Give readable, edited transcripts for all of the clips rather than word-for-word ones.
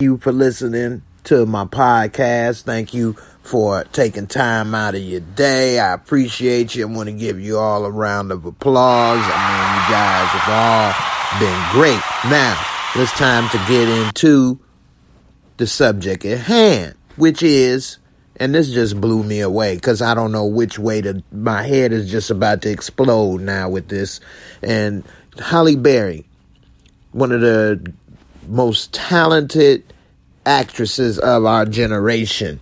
you for listening to my podcast. Thank you for taking time out of your day. I appreciate you. I want to give you all a round of applause. You guys have all been great. Now, it's time to get into the subject at hand, which is, and this just blew me away because I don't know which way my head is just about to explode now with this. And Halle Berry, one of the most talented actresses of our generation,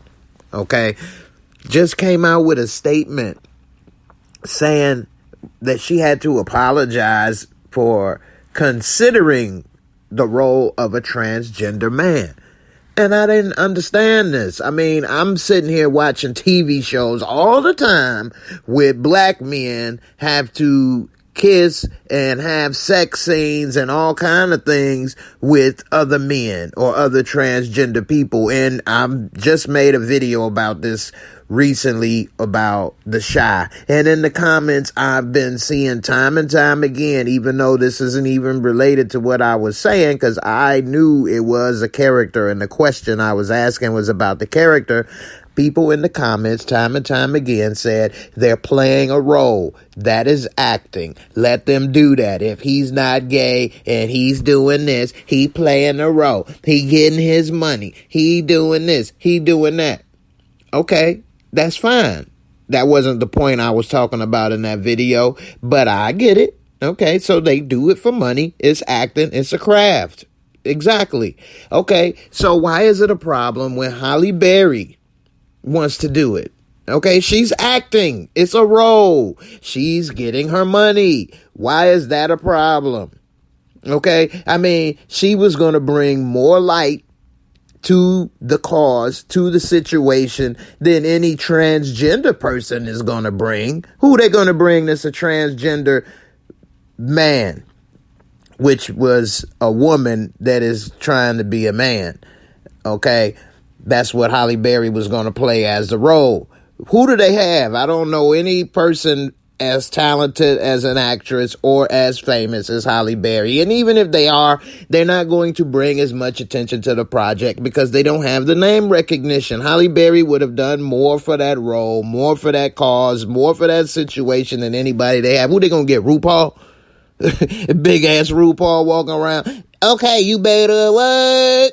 okay, just came out with a statement saying that she had to apologize for considering the role of a transgender man. And I didn't understand this. I'm sitting here watching TV shows all the time where black men have to kiss and have sex scenes and all kind of things with other men or other transgender people. And I just made a video about this recently about the Chi. And in the comments, I've been seeing time and time again, even though this isn't even related to what I was saying, because I knew it was a character and the question I was asking was about the character. People in the comments time and time again said they're playing a role. That is acting. Let them do that. If he's not gay and he's doing this, he playing a role. He getting his money. He doing this. He doing that. Okay, that's fine. That wasn't the point I was talking about in that video, but I get it. Okay, so they do it for money. It's acting. It's a craft. Exactly. Okay, so why is it a problem when Halle Berry wants to do it? Okay, she's acting. It's a role. She's getting her money. Why is that a problem? Okay, she was going to bring more light to the cause, to the situation, than any transgender person is going to bring. Who they going to bring that's a transgender man, which was a woman that is trying to be a man. Okay, that's what Halle Berry was going to play as the role. Who do they have? I don't know any person as talented as an actress or as famous as Halle Berry. And even if they are, they're not going to bring as much attention to the project because they don't have the name recognition. Halle Berry would have done more for that role, more for that cause, more for that situation than anybody they have. Who they going to get? RuPaul? Big ass RuPaul walking around. Okay, you better work.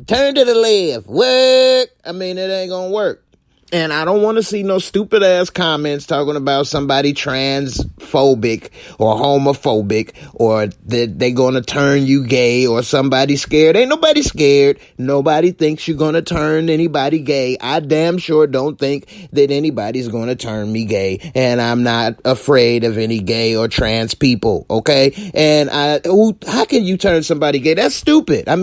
Turn to the left. Work. It ain't gonna work. And I don't want to see no stupid ass comments talking about somebody transphobic or homophobic or that they gonna turn you gay or somebody scared. Ain't nobody scared. Nobody thinks you're gonna turn anybody gay. I damn sure don't think that anybody's gonna turn me gay. And I'm not afraid of any gay or trans people. Okay. And how can you turn somebody gay? That's stupid. How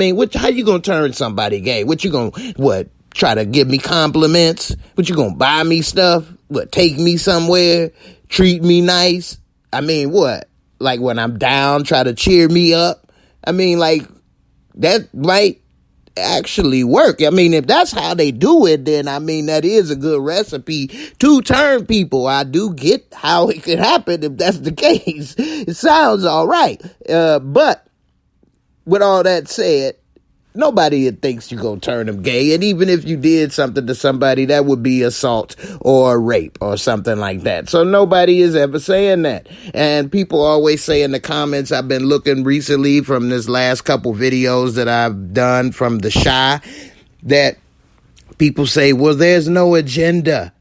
you gonna turn somebody gay? What? Try to give me compliments? What, you gonna buy me stuff? What, take me somewhere? Treat me nice? What? Like when I'm down, try to cheer me up? That might actually work. If that's how they do it, then that is a good recipe to turn people. I do get how it could happen if that's the case. It sounds all right. But with all that said, nobody thinks you're going to turn them gay. And even if you did something to somebody, that would be assault or rape or something like that. So nobody is ever saying that. And people always say in the comments, I've been looking recently from this last couple videos that I've done from the Chi, that people say, well, there's no agenda.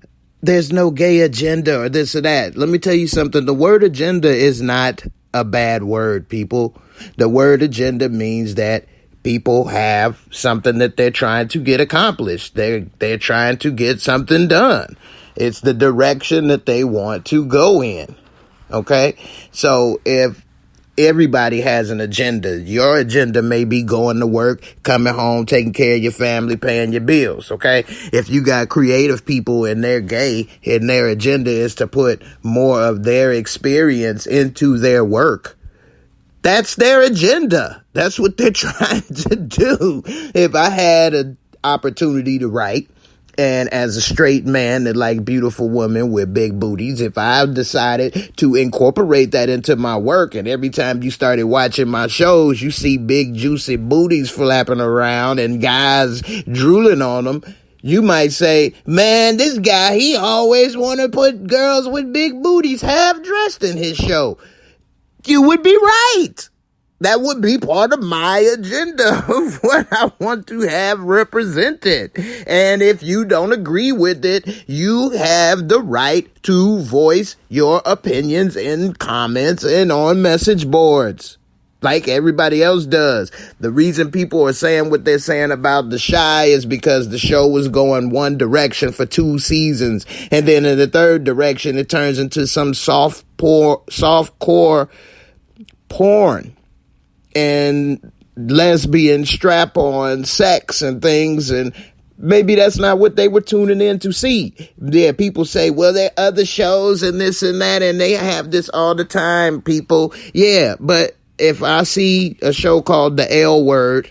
There's no gay agenda or this or that. Let me tell you something. The word agenda is not a bad word, people. The word agenda means that people have something that they're trying to get accomplished. They're trying to get something done. It's the direction that they want to go in. Okay? So if everybody has an agenda, your agenda may be going to work, coming home, taking care of your family, paying your bills. Okay? If you got creative people and they're gay and their agenda is to put more of their experience into their work, that's their agenda. That's what they're trying to do. If I had an opportunity to write And as a straight man that like beautiful women with big booties, if I decided to incorporate that into my work, and every time you started watching my shows, you see big juicy booties flapping around and guys drooling on them, you might say, man, this guy, he always want to put girls with big booties half dressed in his show. You would be right. That would be part of my agenda of what I want to have represented. And if you don't agree with it, you have the right to voice your opinions in comments and on message boards, like everybody else does. The reason people are saying what they're saying about The Chi is because the show was going one direction for 2 seasons. And then in the third direction, it turns into some softcore porn and lesbian strap-on sex and things, and maybe that's not what they were tuning in to see. Yeah, people say, well, there are other shows and this and that, and they have this all the time, people. Yeah, but if I see a show called The L Word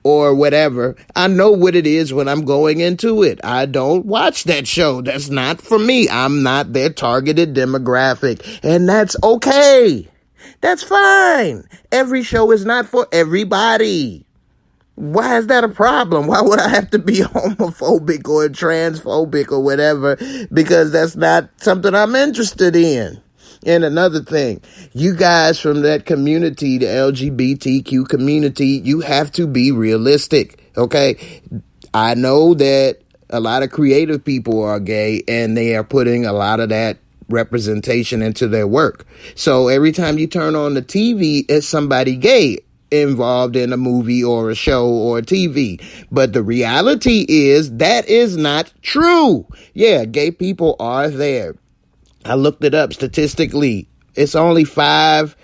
or whatever, I know what it is when I'm going into it. I don't watch that show. That's not for me. I'm not their targeted demographic, and that's okay. That's fine. Every show is not for everybody. Why is that a problem? Why would I have to be homophobic or transphobic or whatever? Because that's not something I'm interested in. And another thing, you guys from that community, the LGBTQ community, you have to be realistic, okay? I know that a lot of creative people are gay, and they are putting a lot of that representation into their work. So every time you turn on the TV, it's somebody gay involved in a movie or a show or a TV. But the reality is that is not true. Yeah, gay people are there. I looked it up statistically. It's only 5%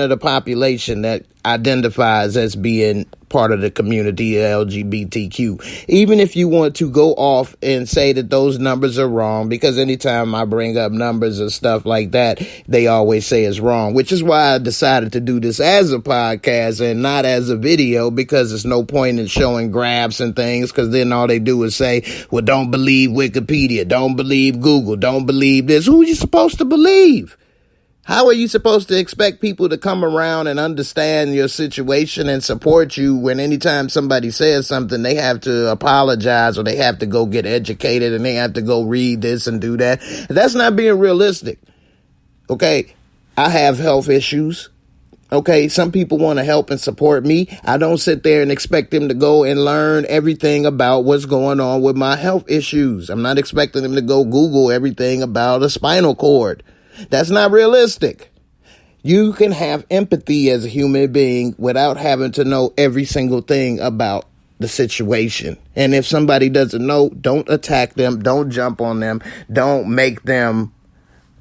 of the population that identifies as being part of the community of LGBTQ. Even if you want to go off and say that those numbers are wrong, because anytime I bring up numbers and stuff like that, they always say it's wrong, which is why I decided to do this as a podcast and not as a video, because there's no point in showing graphs and things, because then all they do is say, well, don't believe Wikipedia, don't believe Google, don't believe this. Who are you supposed to believe? How are you supposed to expect people to come around and understand your situation and support you when anytime somebody says something, they have to apologize or they have to go get educated and they have to go read this and do that? That's not being realistic. Okay, I have health issues. Okay, some people want to help and support me. I don't sit there and expect them to go and learn everything about what's going on with my health issues. I'm not expecting them to go Google everything about a spinal cord. That's not realistic. You can have empathy as a human being without having to know every single thing about the situation. And if somebody doesn't know, don't attack them. Don't jump on them. Don't make them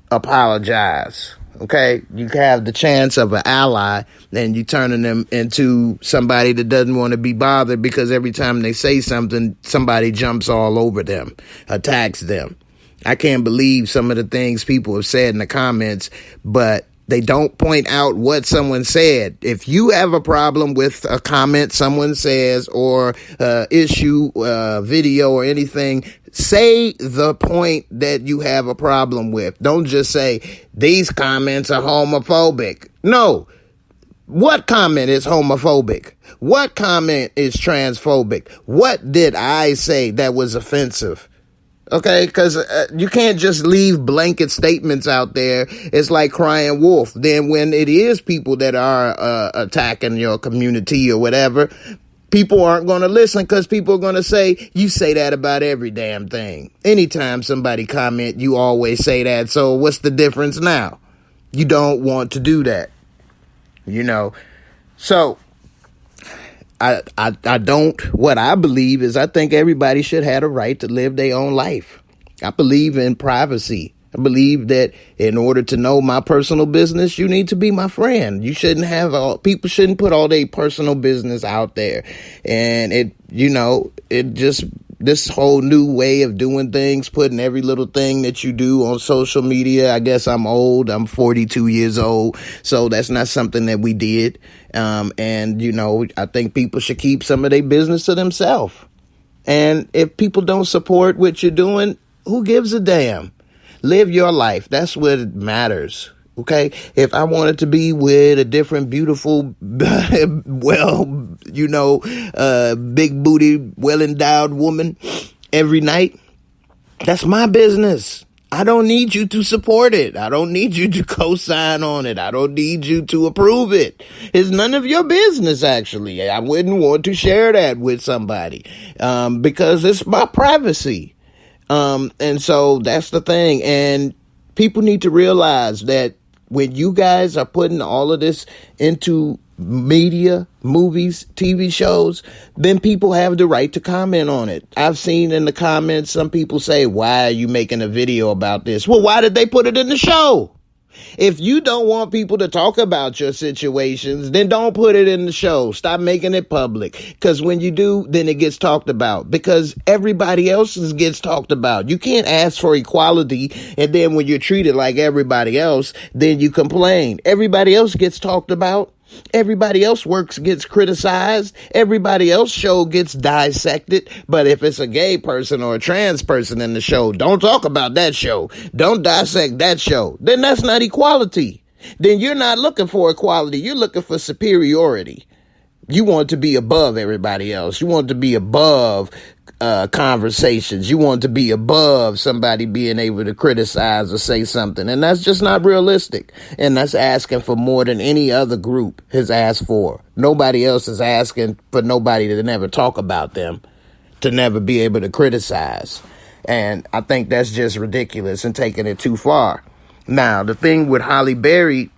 apologize. Okay? You have the chance of an ally, and you turning them into somebody that doesn't want to be bothered because every time they say something, somebody jumps all over them, attacks them. I can't believe some of the things people have said in the comments, but they don't point out what someone said. If you have a problem with a comment someone says or issue, video or anything, say the point that you have a problem with. Don't just say, these comments are homophobic. No. What comment is homophobic? What comment is transphobic? What did I say that was offensive? Okay, because you can't just leave blanket statements out there. It's like crying wolf. Then when it is people that are attacking your community or whatever, people aren't going to listen because people are going to say, you say that about every damn thing. Anytime somebody comment, you always say that. So what's the difference now? You don't want to do that, you know. So I don't, what I believe is I think everybody should have a right to live their own life. I believe in privacy. I believe that in order to know my personal business, you need to be my friend. You shouldn't have people shouldn't put all their personal business out there. And it just, this whole new way of doing things, putting every little thing that you do on social media. I guess I'm old. I'm 42 years old. So that's not something that we did. I think people should keep some of their business to themselves. And if people don't support what you're doing, who gives a damn? Live your life. That's what matters. Okay? If I wanted to be with a different, beautiful, well, big booty, well endowed woman every night, that's my business. I don't need you to support it. I don't need you to co-sign on it. I don't need you to approve it. It's none of your business, actually. I wouldn't want to share that with somebody because it's my privacy. And so that's the thing. And people need to realize that when you guys are putting all of this into media, movies, TV shows, then people have the right to comment on it. I've seen in the comments some people say, why are you making a video about this? Well, why did they put it in the show? If you don't want people to talk about your situations, then don't put it in the show. Stop making it public. Because when you do, then it gets talked about. Because everybody else's gets talked about. You can't ask for equality, and then when you're treated like everybody else, then you complain. Everybody else gets talked about. Everybody else works gets criticized. Everybody else show gets dissected. But if it's a gay person or a trans person in the show, don't talk about that show. Don't dissect that show. Then that's not equality. Then you're not looking for equality. You're looking for superiority. You want to be above everybody else. You want to be above conversations. You want to be above somebody being able to criticize or say something. And that's just not realistic. And that's asking for more than any other group has asked for. Nobody else is asking for nobody to never talk about them, to never be able to criticize. And I think that's just ridiculous and taking it too far. Now, the thing with Halle Berry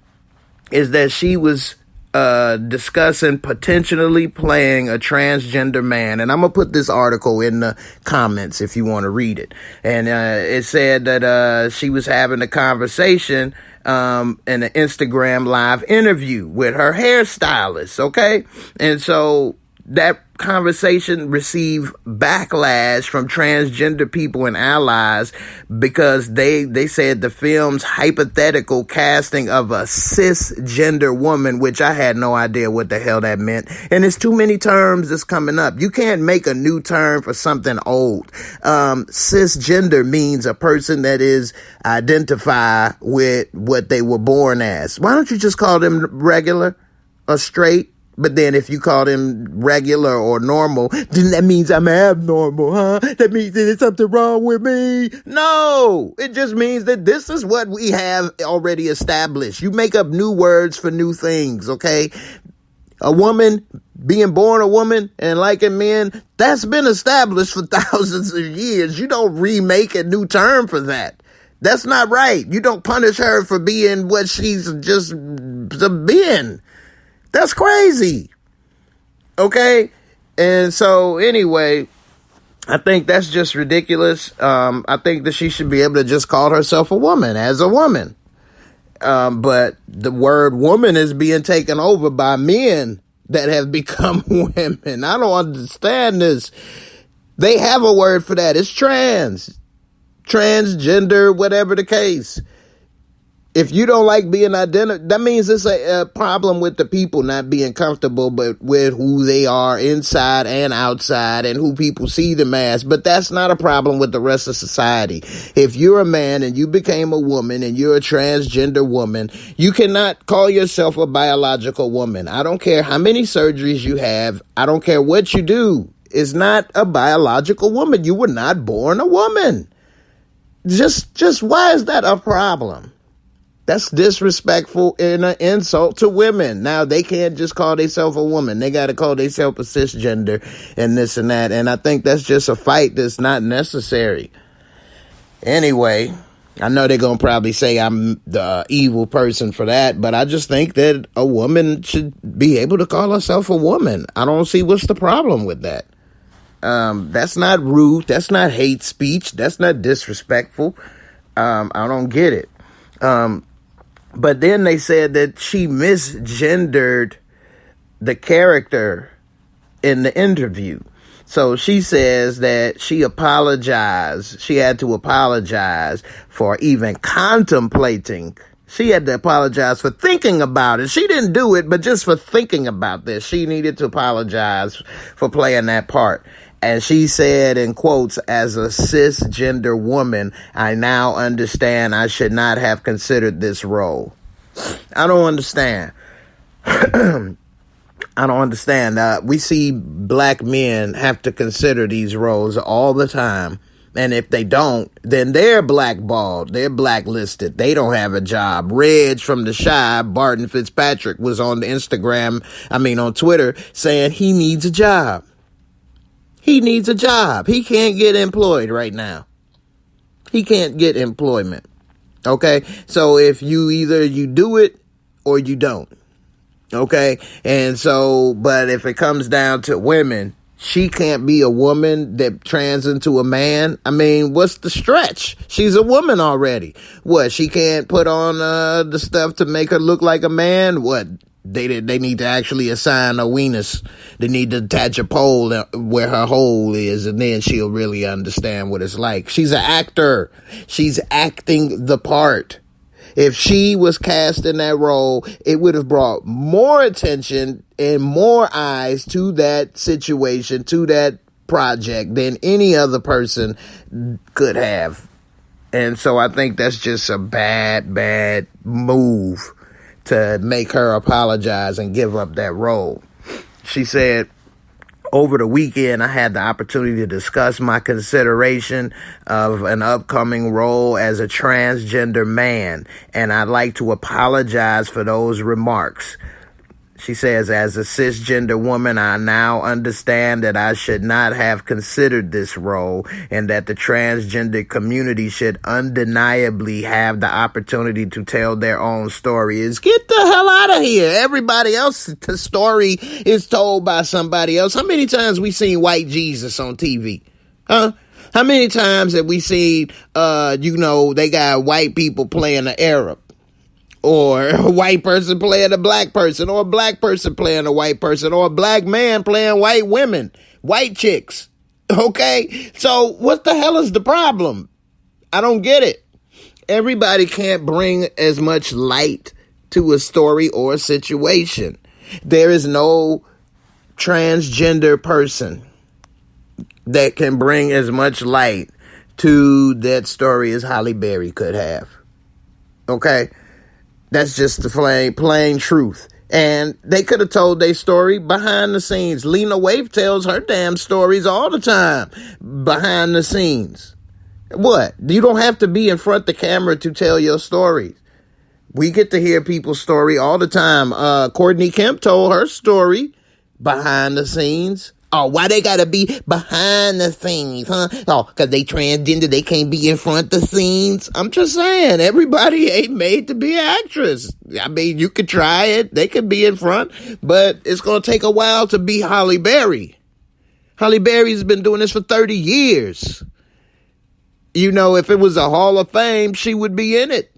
is that she was discussing potentially playing a transgender man. And I'm going to put this article in the comments if you want to read it. And it said that she was having a conversation in an Instagram live interview with her hairstylist, okay? And so that conversation received backlash from transgender people and allies because they said the film's hypothetical casting of a cisgender woman, which I had no idea what the hell that meant. And it's too many terms that's coming up. You can't make a new term for something old. Cisgender means a person that is identify with what they were born as. Why don't you just call them regular or straight? But then if you call them regular or normal, then that means I'm abnormal, huh? That means there's something wrong with me. No, it just means that this is what we have already established. You make up new words for new things, okay? A woman, being born a woman and liking men, that's been established for thousands of years. You don't remake a new term for that. That's not right. You don't punish her for being what she's just been. That's crazy. Okay? And so anyway, I think that's just ridiculous. I think that she should be able to just call herself a woman as a woman. But the word woman is being taken over by men that have become women. I don't understand this. They have a word for that. It's transgender, whatever the case. If you don't like being identified, that means it's a problem with the people not being comfortable but with who they are inside and outside and who people see them as. But that's not a problem with the rest of society. If you're a man and you became a woman and you're a transgender woman, you cannot call yourself a biological woman. I don't care how many surgeries you have. I don't care what you do. It's not a biological woman. You were not born a woman. Just why is that a problem? That's disrespectful and an insult to women. Now, they can't just call themselves a woman. They got to call themselves a cisgender and this and that. And I think that's just a fight that's not necessary. Anyway, I know they're going to probably say I'm the evil person for that, but I just think that a woman should be able to call herself a woman. I don't see what's the problem with that. That's not rude. That's not hate speech. That's not disrespectful. I don't get it. But then they said that she misgendered the character in the interview. So she says that she apologized. She had to apologize for even contemplating. She had to apologize for thinking about it. She didn't do it, but just for thinking about this, she needed to apologize for playing that part. And she said, in quotes, as a cisgender woman, I now understand I should not have considered this role. I don't understand. I don't understand. We see black men have to consider these roles all the time. And if they don't, then they're blackballed. They're blacklisted. They don't have a job. Reg from the Shy, Barton Fitzpatrick, was on on Twitter saying he needs a job. He needs a job. He can't get employed right now. He can't get employment. Okay? So if you do it or you don't. Okay? And so, but if it comes down to women, she can't be a woman that trans into a man. I mean, what's the stretch? She's a woman already. What? She can't put on the stuff to make her look like a man? What? They need to actually assign a weenus. They need to attach a pole where her hole is, and then she'll really understand what it's like. She's an actor. She's acting the part. If she was cast in that role, it would have brought more attention and more eyes to that situation, to that project, than any other person could have. And so I think that's just a bad move to make her apologize and give up that role. She said, over the weekend, I had the opportunity to discuss my consideration of an upcoming role as a transgender man, and I'd like to apologize for those remarks. She says, as a cisgender woman, I now understand that I should not have considered this role and that the transgender community should undeniably have the opportunity to tell their own stories. Get the hell out of here. Everybody else's story is told by somebody else. How many times we seen white Jesus on TV? Huh? How many times have we seen, they got white people playing an Arab? Or a white person playing a black person, or a black person playing a white person, or a black man playing white women, white chicks. Okay? So what the hell is the problem? I don't get it. Everybody can't bring as much light to a story or a situation. There is no transgender person that can bring as much light to that story as Halle Berry could have. Okay? That's just the plain truth. And they could have told their story behind the scenes. Lena Waithe tells her damn stories all the time behind the scenes. What? You don't have to be in front of the camera to tell your stories. We get to hear people's story all the time. Courtney Kemp told her story behind the scenes. Oh, why they gotta be behind the scenes, huh? Oh, because they transgender, they can't be in front of the scenes. I'm just saying, everybody ain't made to be an actress. I mean, you could try it. They could be in front, but it's going to take a while to be Halle Berry. Halle Berry's been doing this for 30 years. If it was a Hall of Fame, she would be in it.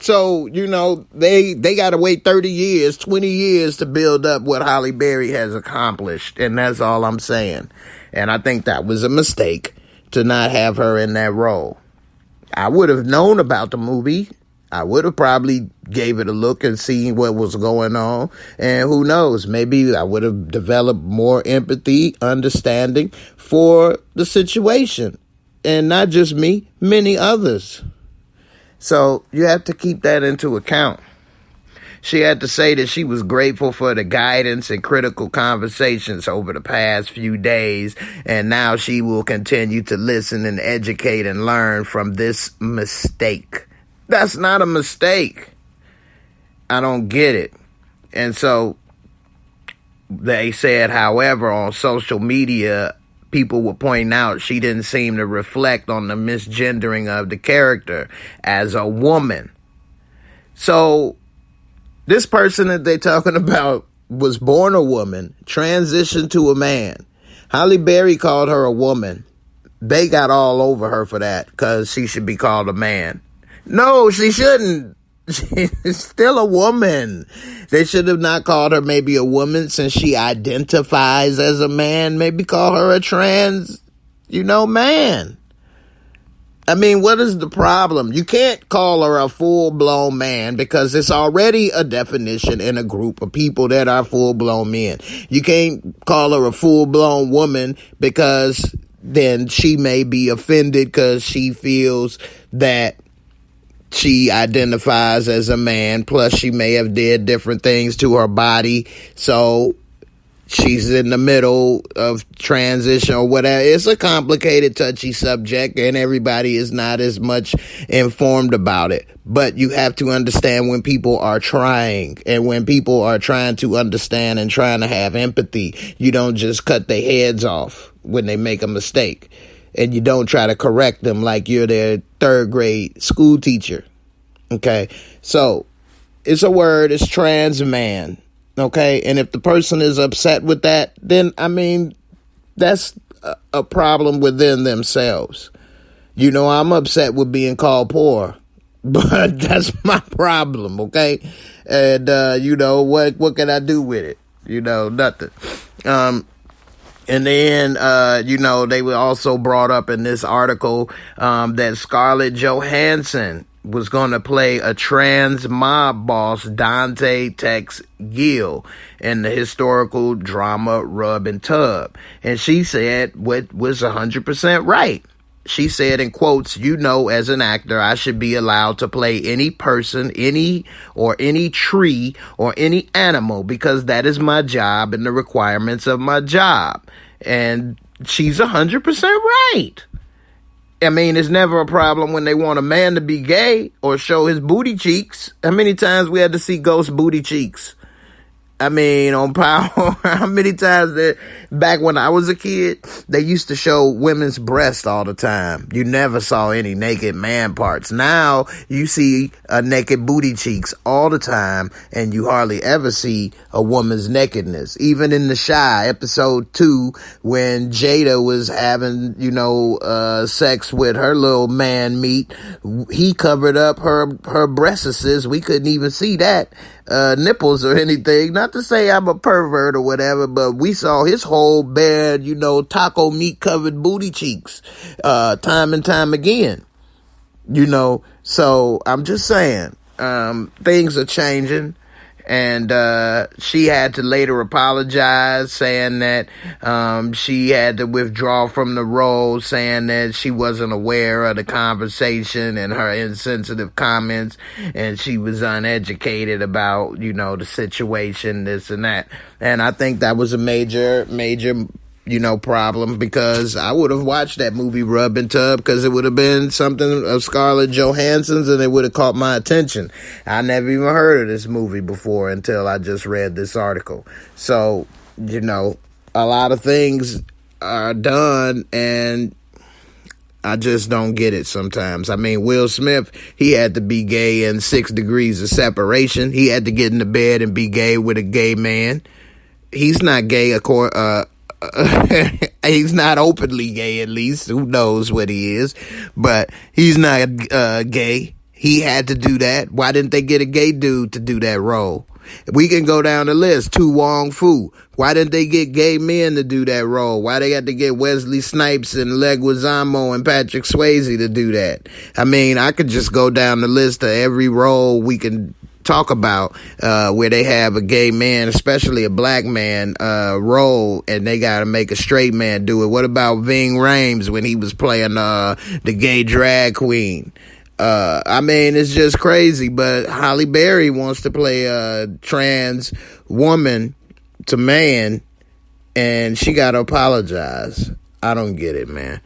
So, they got to wait 30 years, 20 years to build up what Halle Berry has accomplished. And that's all I'm saying. And I think that was a mistake to not have her in that role. I would have known about the movie. I would have probably gave it a look and seen what was going on. And who knows, maybe I would have developed more empathy, understanding for the situation. And not just me, many others. So you have to keep that into account. She had to say that she was grateful for the guidance and critical conversations over the past few days, and now she will continue to listen and educate and learn from this mistake. That's not a mistake. I don't get it. And so they said, however, on social media, people were pointing out she didn't seem to reflect on the misgendering of the character as a woman. So this person that they're talking about was born a woman, transitioned to a man. Halle Berry called her a woman. They got all over her for that because she should be called a man. No, she shouldn't. She's still a woman. They should have not called her maybe a woman since she identifies as a man. Maybe call her a trans, man. I mean, what is the problem? You can't call her a full-blown man because it's already a definition in a group of people that are full-blown men. You can't call her a full-blown woman because then she may be offended because she feels that she identifies as a man. Plus, she may have did different things to her body. So she's in the middle of transition or whatever. It's a complicated, touchy subject, and everybody is not as much informed about it. But you have to understand when people are trying, and when people are trying to understand and trying to have empathy, you don't just cut their heads off when they make a mistake. And you don't try to correct them like you're their third grade school teacher. Okay? So, it's a word. It's trans man. Okay, and if the person is upset with that, then, I mean, that's a problem within themselves. You know, I'm upset with being called poor, but that's my problem, okay? And, you know, what can I do with it? You know, nothing. And then, you know, they were also brought up in this article that Scarlett Johansson was going to play a trans mob boss, Dante Tex Gill, in the historical drama Rub and Tub. And she said what was 100% right. She said, in quotes, "You know, as an actor, I should be allowed to play any person, any tree, or any animal because that is my job and the requirements of my job." And she's 100% right. I mean, it's never a problem when they want a man to be gay or show his booty cheeks. How many times we had to see ghost booty cheeks? I mean, on Power, how many times that back when I was a kid, they used to show women's breasts all the time. You never saw any naked man parts. Now you see a naked booty cheeks all the time, and you hardly ever see a woman's nakedness. Even in The Shy, episode 2, when Jada was having, you know, sex with her little man meat, he covered up her breasts. We couldn't even see that. Nipples or anything. Not to say I'm a pervert or whatever, but we saw his whole bare, you know, taco meat covered booty cheeks, time and time again. You know, so I'm just saying, things are changing. And she had to later apologize, saying that she had to withdraw from the role, saying that she wasn't aware of the conversation and her insensitive comments, and she was uneducated about, you know, the situation, this and that. And I think that was a major, you know, problem, because I would have watched that movie Rub and Tub because it would have been something of Scarlett Johansson's and it would have caught my attention. I never even heard of this movie before until I just read this article. So, you know, a lot of things are done and I just don't get it sometimes. I mean, Will Smith, he had to be gay in 6 Degrees of Separation. He had to get into bed and be gay with a gay man. He's not gay, he's not openly gay, at least. Who knows what he is? But he's not gay. He had to do that. Why didn't they get a gay dude to do that role? We can go down the list. Tu Wong Fu. Why didn't they get gay men to do that role? Why they got to get Wesley Snipes and Leguizamo and Patrick Swayze to do that? I mean, I could just go down the list of every role we can talk about where they have a gay man, especially a black man, role, and they got to make a straight man do it. What about Ving Rhames when he was playing the gay drag queen? I mean, it's just crazy, but Halle Berry wants to play a trans woman to man, and she got to apologize. I don't get it, man.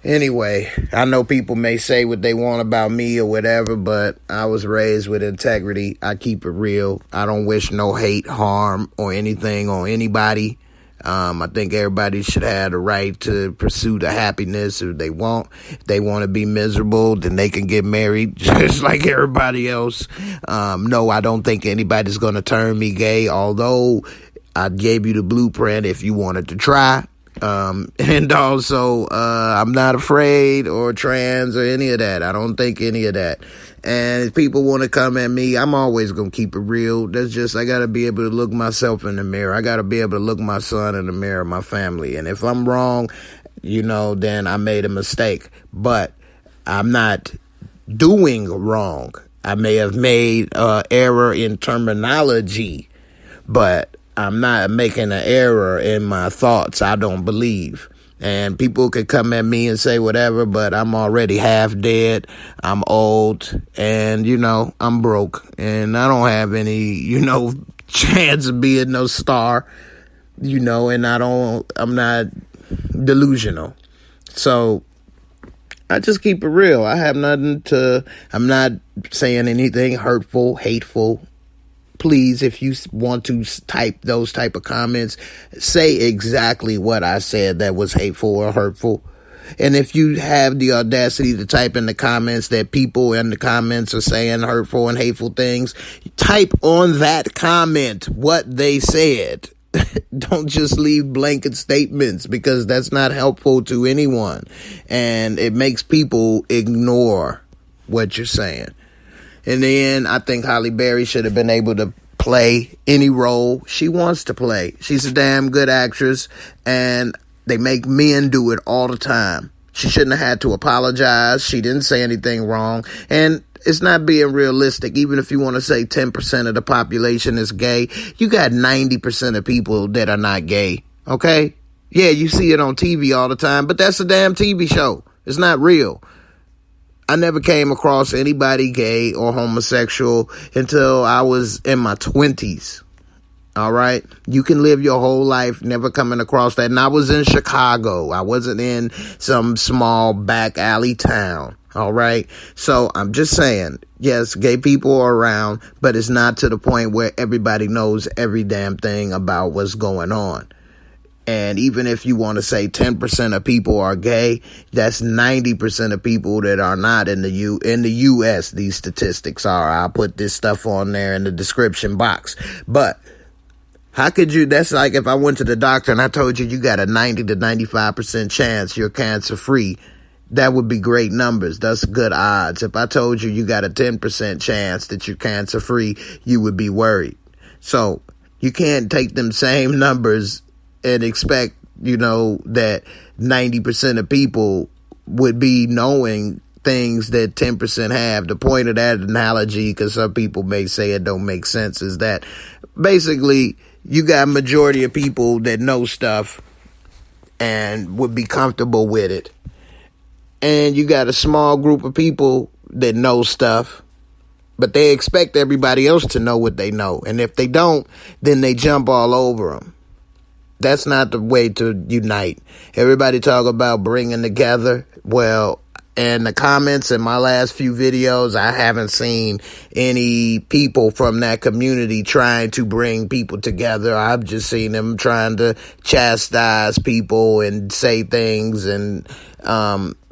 Anyway, I know people may say what they want about me or whatever, but I was raised with integrity. I keep it real. I don't wish no hate, harm, or anything on anybody. I think everybody should have the right to pursue the happiness if they want. If they want to be miserable, then they can get married just like everybody else. No, I don't think anybody's going to turn me gay, although I gave you the blueprint if you wanted to try. And also, I'm not afraid or trans or any of that. I don't think any of that. And if people want to come at me, I'm always going to keep it real. That's just, I got to be able to look myself in the mirror. I got to be able to look my son in the mirror, my family. And if I'm wrong, you know, then I made a mistake. But I'm not doing wrong. I may have made an error in terminology, but I'm not making an error in my thoughts. I don't believe. And people could come at me and say whatever, but I'm already half dead. I'm old, and, I'm broke. And I don't have any, chance of being no star, and I'm not delusional. So I just keep it real. I'm not saying anything hurtful, hateful. Please, if you want to type those type of comments, say exactly what I said that was hateful or hurtful. And if you have the audacity to type in the comments that people in the comments are saying hurtful and hateful things, type on that comment what they said. Don't just leave blanket statements, because that's not helpful to anyone. And it makes people ignore what you're saying. In the end, I think Halle Berry should have been able to play any role she wants to play. She's a damn good actress, and they make men do it all the time. She shouldn't have had to apologize. She didn't say anything wrong. And it's not being realistic. Even if you want to say 10% of the population is gay, you got 90% of people that are not gay. Okay? Yeah, you see it on TV all the time, but that's a damn TV show. It's not real. I never came across anybody gay or homosexual until I was in my 20s. All right? You can live your whole life never coming across that. And I was in Chicago. I wasn't in some small back alley town. All right? So I'm just saying, yes, gay people are around, but it's not to the point where everybody knows every damn thing about what's going on. And even if you want to say 10% of people are gay, that's 90% of people that are not in the U.S. These statistics are. I'll put this stuff on there in the description box. But how could you? That's like if I went to the doctor and I told you got a 90 to 95% chance you're cancer free. That would be great numbers. That's good odds. If I told you got a 10% chance that you're cancer free, you would be worried. So you can't take them same numbers and expect, that 90% of people would be knowing things that 10% have. The point of that analogy, because some people may say it don't make sense, is that basically you got a majority of people that know stuff and would be comfortable with it. And you got a small group of people that know stuff, but they expect everybody else to know what they know. And if they don't, then they jump all over them. That's not the way to unite. Everybody talk about bringing together. Well, in the comments in my last few videos, I haven't seen any people from that community trying to bring people together. I've just seen them trying to chastise people and say things and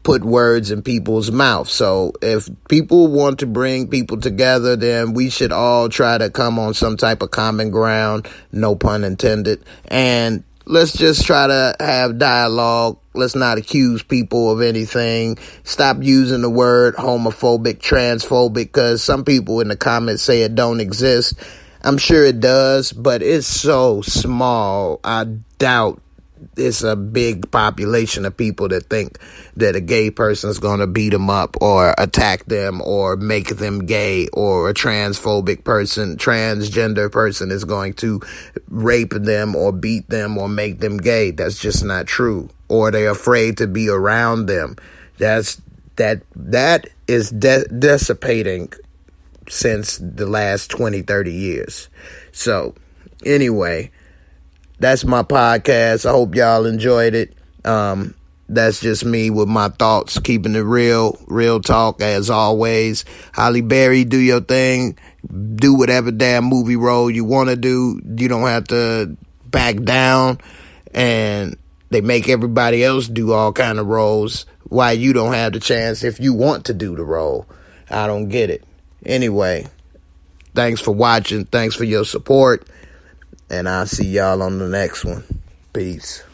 put words in people's mouths. So if people want to bring people together, then we should all try to come on some type of common ground, no pun intended, and let's just try to have dialogue. Let's not accuse people of anything. Stop using the word homophobic, transphobic, because some people in the comments say it don't exist. I'm sure it does, but it's so small. I doubt it's a big population of people that think that a gay person is going to beat them up or attack them or make them gay, or a transgender person is going to rape them or beat them or make them gay. That's just not true. Or they're afraid to be around them. That is dissipating since the last 20, 30 years. So anyway, that's my podcast. I hope y'all enjoyed it. That's just me with my thoughts, keeping it real talk as always. Halle Berry, do your thing. Do whatever damn movie role you want to do. You don't have to back down. And they make everybody else do all kind of roles. Why you don't have the chance if you want to do the role? I don't get it. Anyway, thanks for watching. Thanks for your support. And I'll see y'all on the next one. Peace.